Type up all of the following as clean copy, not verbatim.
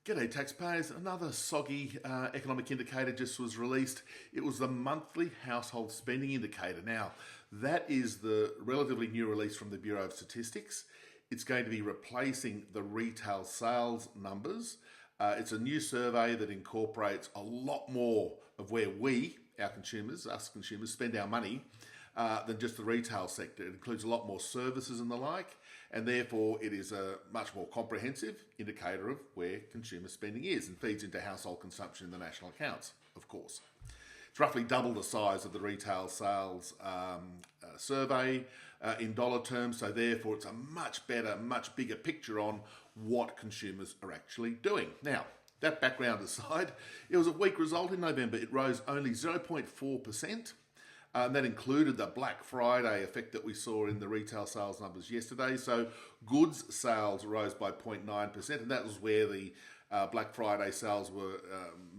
G'day taxpayers, another soggy economic indicator just was released. It was the monthly household spending indicator. Now, that is the relatively new release from the Bureau of Statistics. It's going to be replacing the retail sales numbers. It's a new survey that incorporates a lot more of where us consumers, spend our money than just the retail sector. It includes a lot more services and the like, and therefore it is a much more comprehensive indicator of where consumer spending is and feeds into household consumption in the national accounts, of course. It's roughly double the size of the retail sales survey in dollar terms, so therefore it's a much better, much bigger picture on what consumers are actually doing. Now, that background aside, it was a weak result in November. It rose only 0.4%. That included the Black Friday effect that we saw in the retail sales numbers yesterday. So goods sales rose by 0.9%, and that was where the Black Friday sales were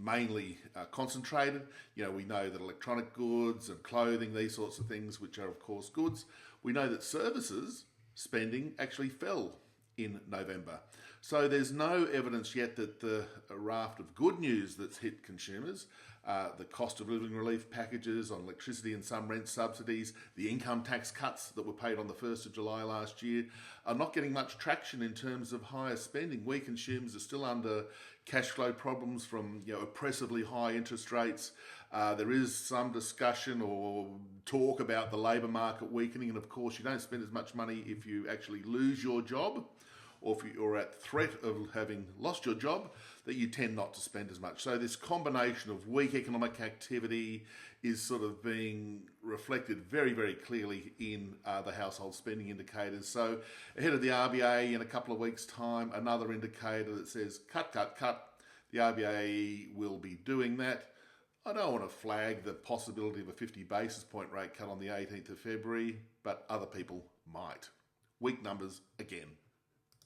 mainly concentrated. You know, we know that electronic goods and clothing, these sorts of things, which are of course goods. We know that services spending actually fell in November. So there's no evidence yet that the raft of good news that's hit consumers, the cost of living relief packages on electricity and some rent subsidies, the income tax cuts that were paid on the 1st of July last year, are not getting much traction in terms of higher spending. We consumers are still under cash flow problems from oppressively high interest rates. There is some discussion or talk about the labour market weakening, and of course you don't spend as much money if you actually lose your job, or if you're at threat of having lost your job, that you tend not to spend as much. So this combination of weak economic activity is sort of being reflected very, very clearly in the household spending indicators. So ahead of the RBA in a couple of weeks' time, another indicator that says cut, cut, cut. The RBA will be doing that. I don't want to flag the possibility of a 50 basis point rate cut on the 18th of February, but other people might. Weak numbers again.